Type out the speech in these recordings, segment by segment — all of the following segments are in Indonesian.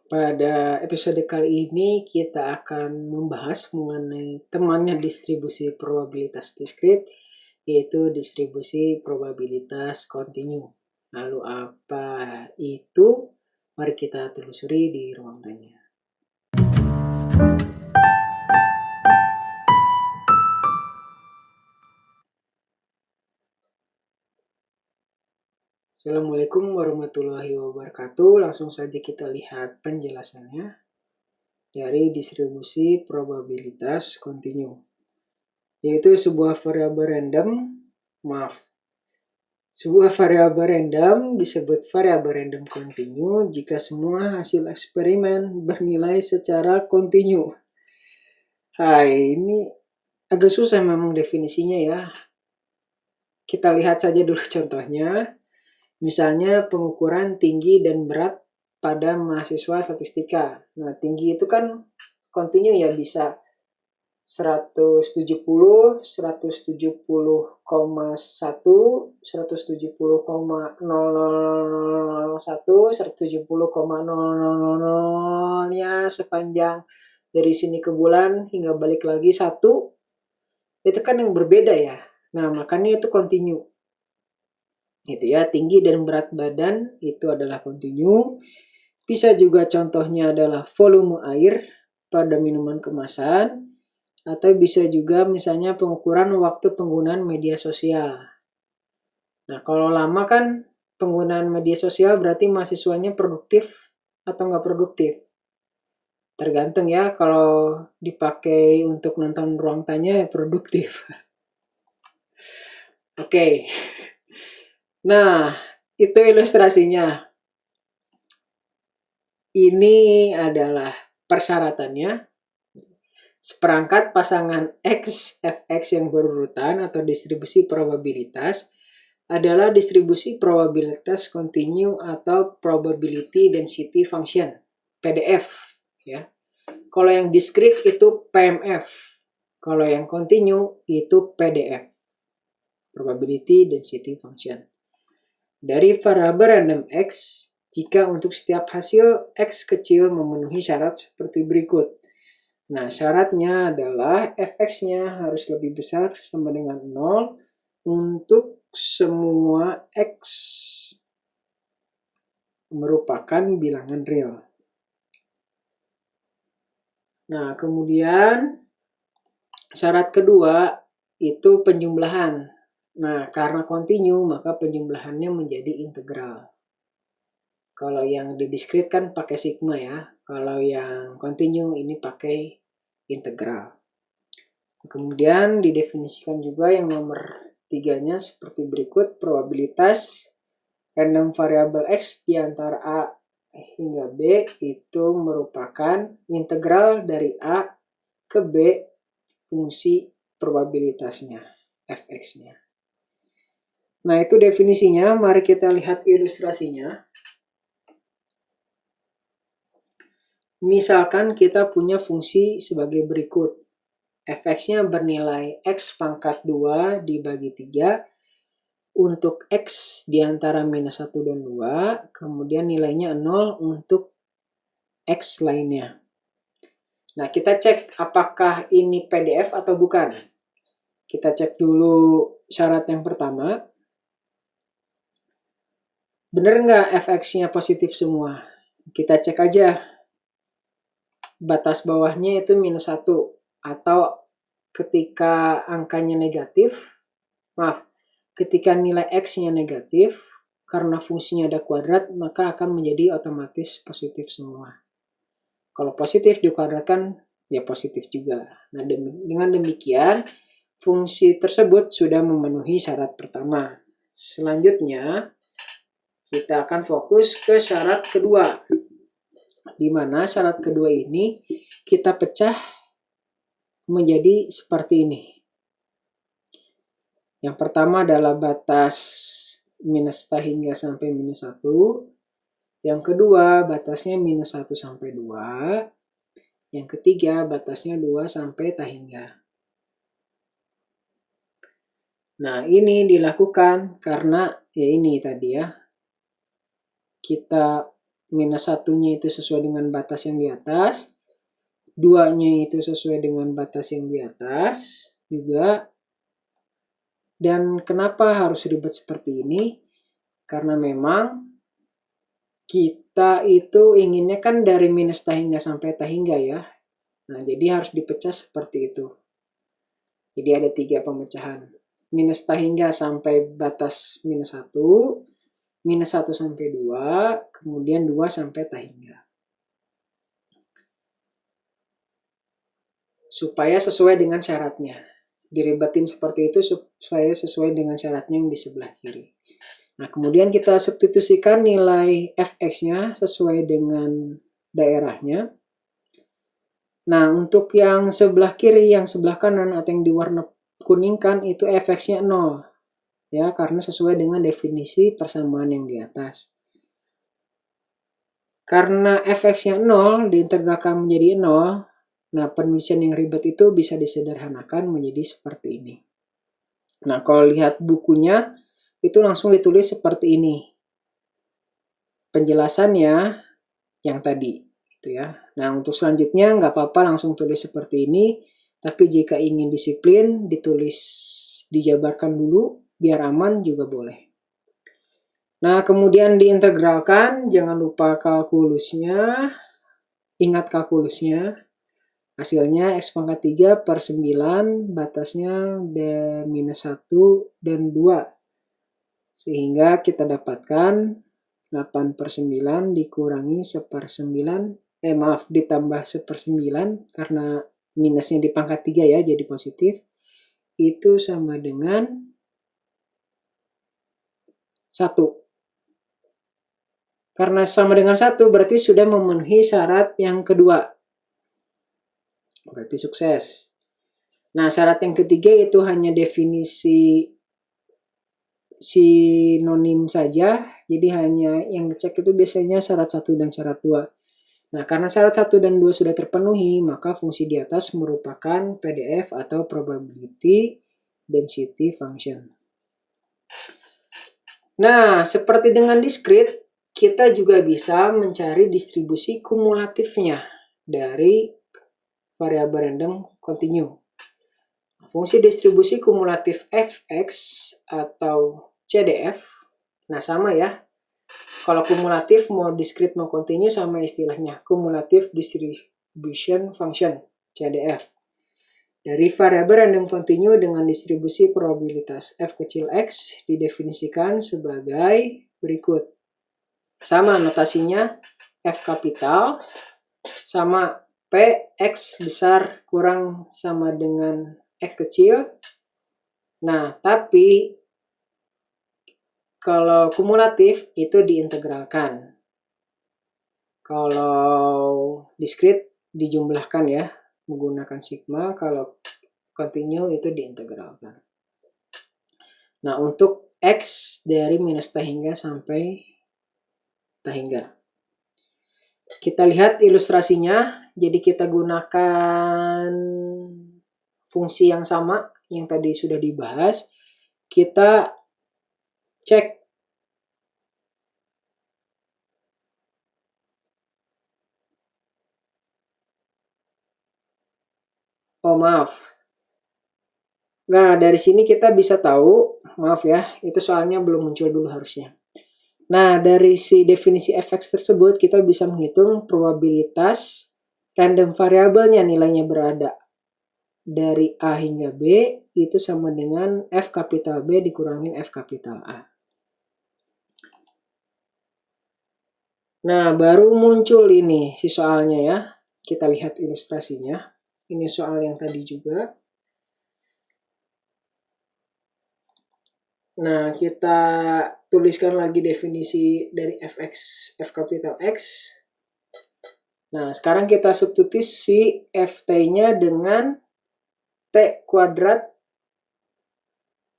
Pada episode kali ini kita akan membahas mengenai temannya distribusi probabilitas diskrit, yaitu distribusi probabilitas kontinu. Lalu apa itu? Mari kita telusuri di ruang tanya. Assalamualaikum warahmatullahi wabarakatuh. Langsung saja kita lihat penjelasannya dari distribusi probabilitas kontinu, yaitu sebuah variabel random disebut variabel random kontinu jika semua hasil eksperimen bernilai secara kontinu. Ini agak susah memang definisinya ya. Kita lihat saja dulu contohnya. Misalnya pengukuran tinggi dan berat pada mahasiswa statistika. Nah, tinggi itu kan kontinu ya, bisa 170, 170,1, 170,0001, 170,0000-nya sepanjang dari sini ke bulan hingga balik lagi 1. Itu kan yang berbeda ya. Nah, makanya itu kontinu. Gitu ya, tinggi dan berat badan itu adalah kontinu. Bisa juga contohnya adalah volume air pada minuman kemasan, atau bisa juga misalnya pengukuran waktu penggunaan media sosial. Nah, kalau lama kan penggunaan media sosial berarti mahasiswanya produktif atau nggak produktif. Tergantung ya, kalau dipakai untuk nonton ruang tanya ya produktif. Oke. Nah, itu ilustrasinya. Ini adalah persyaratannya. Seperangkat pasangan X, Fx yang berurutan atau distribusi probabilitas adalah distribusi probabilitas kontinu atau probability density function, PDF ya. Kalau yang diskrit itu PMF. Kalau yang kontinu itu PDF, probability density function. Dari variabel random X jika untuk setiap hasil X kecil memenuhi syarat seperti berikut. Nah, syaratnya adalah Fx-nya harus lebih besar sama dengan 0 untuk semua X merupakan bilangan real. Nah, kemudian syarat kedua itu penjumlahan. Nah, karena kontinu maka penjumlahannya menjadi integral. Kalau yang didiskrit kan pakai sigma ya. Kalau yang kontinu ini pakai integral. Kemudian didefinisikan juga yang nomor 3-nya seperti berikut. Probabilitas random variabel X di antara A hingga B itu merupakan integral dari A ke B fungsi probabilitasnya, Fx-nya. Nah, itu definisinya. Mari kita lihat ilustrasinya. Misalkan kita punya fungsi sebagai berikut. Fx-nya bernilai X pangkat 2 dibagi 3 untuk X di antara minus 1 dan 2, kemudian nilainya 0 untuk X lainnya. Nah, kita cek apakah ini PDF atau bukan. Kita cek dulu syarat yang pertama. Benar nggak Fx-nya positif semua? Kita cek aja. Batas bawahnya itu minus 1. Atau ketika angkanya negatif, ketika nilai X-nya negatif, karena fungsinya ada kuadrat, maka akan menjadi otomatis positif semua. Kalau positif dikuadratkan, ya positif juga. Nah, dengan demikian, fungsi tersebut sudah memenuhi syarat pertama. Selanjutnya, kita akan fokus ke syarat kedua. Di mana syarat kedua ini kita pecah menjadi seperti ini. Yang pertama adalah batas minus ta hingga sampai minus 1. Yang kedua batasnya minus 1 sampai 2. Yang ketiga batasnya 2 sampai ta hingga. Nah, ini dilakukan karena ya ini tadi ya. Kita minus 1-nya itu sesuai dengan batas yang di atas, 2-nya itu sesuai dengan batas yang di atas juga. Dan kenapa harus ribet seperti ini? Karena memang kita itu inginnya kan dari minus tahingga sampai tahingga ya. Nah, jadi harus dipecah seperti itu. Jadi ada 3 pemecahan. Minus tahingga sampai batas minus 1, minus 1 sampai 2, kemudian 2 sampai tahingga. Supaya sesuai dengan syaratnya. Diribetin seperti itu supaya sesuai dengan syaratnya yang di sebelah kiri. Nah, kemudian kita substitusikan nilai fx-nya sesuai dengan daerahnya. Nah, untuk yang sebelah kiri, yang sebelah kanan atau yang diwarna kuningkan itu fx-nya 0. Ya, karena sesuai dengan definisi persamaan yang di atas. Karena fx-nya 0 diintegralkan menjadi 0, nah penulisan yang ribet itu bisa disederhanakan menjadi seperti ini. Nah, kalau lihat bukunya, itu langsung ditulis seperti ini. Penjelasannya yang tadi. Ya. Nah, untuk selanjutnya nggak apa-apa langsung tulis seperti ini, tapi jika ingin disiplin, ditulis, dijabarkan dulu, biar aman juga boleh. Nah, kemudian diintegralkan, jangan lupa kalkulusnya, ingat kalkulusnya, hasilnya x pangkat 3 per 9, batasnya minus 1 dan 2, sehingga kita dapatkan 8 per 9 dikurangi 1/9, ditambah 1/9 karena minusnya di pangkat 3 ya, jadi positif. Itu sama dengan 1. Karena sama dengan 1 berarti sudah memenuhi syarat yang kedua. Berarti sukses. Nah, syarat yang ketiga itu hanya definisi sinonim saja. Jadi hanya yang dicek itu biasanya syarat 1 dan syarat 2. Nah, karena syarat 1 dan 2 sudah terpenuhi, maka fungsi di atas merupakan PDF atau probability density function. Nah, seperti dengan discrete, kita juga bisa mencari distribusi kumulatifnya dari variabel random continue. Fungsi distribusi kumulatif fx atau CDF, nah sama ya. Kalau kumulatif mau discrete mau continue sama istilahnya, cumulative distribution function, CDF. Dari variabel random continue dengan distribusi probabilitas f kecil x didefinisikan sebagai berikut. Sama notasinya, f kapital sama p x besar kurang sama dengan x kecil. Nah, tapi kalau kumulatif itu diintegralkan. Kalau discrete dijumlahkan ya, menggunakan sigma. Kalau continue itu diintegralkan. Nah, untuk x dari minus tahingga sampai tahingga. Kita lihat ilustrasinya. Jadi kita gunakan fungsi yang sama yang tadi sudah dibahas. Kita cek maaf. Nah, dari sini kita bisa tahu, maaf ya, itu soalnya belum muncul dulu harusnya. Nah, dari si definisi fx tersebut kita bisa menghitung probabilitas random variabelnya nilainya berada dari A hingga B itu sama dengan F kapital B dikurangin F kapital A. Nah, baru muncul ini si soalnya ya. Kita lihat ilustrasinya. Ini soal yang tadi juga. Nah, kita tuliskan lagi definisi dari fx, f kapital X. Nah, sekarang kita substitusi ft-nya dengan t kuadrat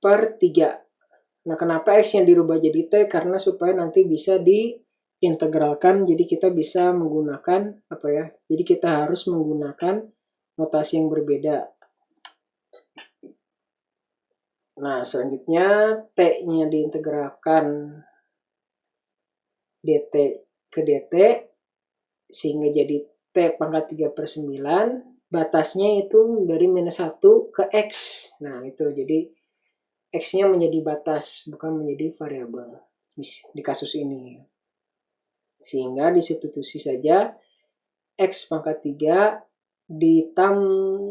per 3. Nah, kenapa x-nya dirubah jadi t? Karena supaya nanti bisa diintegralkan, jadi kita bisa menggunakan apa ya? Jadi kita harus menggunakan notasi yang berbeda. Nah, selanjutnya t-nya diintegralkan dt ke dt, sehingga jadi T pangkat 3 per 9, batasnya itu dari minus 1 ke X. Nah itu, jadi X-nya menjadi batas, bukan menjadi variabel di kasus ini. Sehingga disubstitusi saja X pangkat 3 ditambah,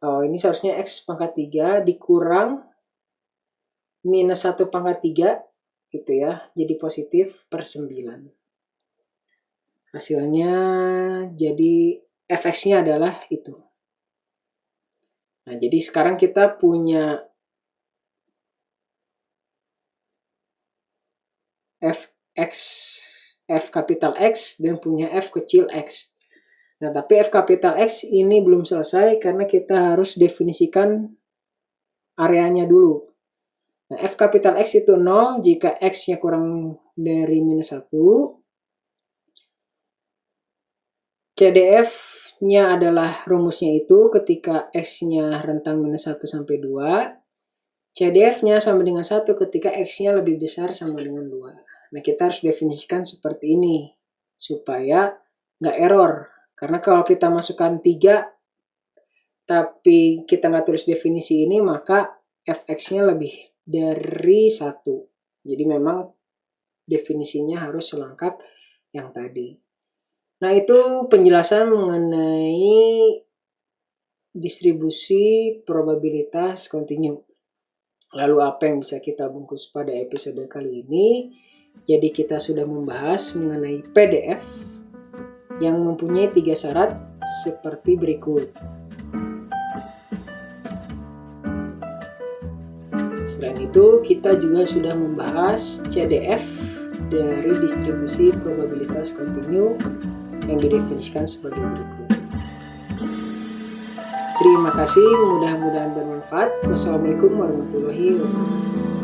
ini seharusnya X pangkat 3 dikurang minus 1 pangkat 3 gitu ya, jadi positif per 9. Hasilnya jadi fx-nya adalah itu. Nah, jadi sekarang kita punya fx, f kapital X dan punya f kecil x. Nah, tapi f kapital X ini belum selesai karena kita harus definisikan areanya dulu. Nah, f kapital X itu 0 jika X-nya kurang dari minus 1. CDF-nya adalah rumusnya itu ketika X-nya rentang minus 1 sampai 2. CDF-nya sama dengan 1 ketika X-nya lebih besar sama dengan 2. Nah, kita harus definisikan seperti ini supaya nggak error. Karena kalau kita masukkan 3 tapi kita nggak tulis definisi ini, maka fx-nya lebih dari 1. Jadi memang definisinya harus selengkap yang tadi. Nah, itu penjelasan mengenai distribusi probabilitas kontinu. Lalu apa yang bisa kita bungkus pada episode kali ini? Jadi kita sudah membahas mengenai PDF yang mempunyai 3 syarat seperti berikut. Selain itu, kita juga sudah membahas CDF dari distribusi probabilitas kontinu yang didefinisikan sebagai berikut. Terima kasih, mudah-mudahan bermanfaat. Wassalamualaikum warahmatullahi wabarakatuh.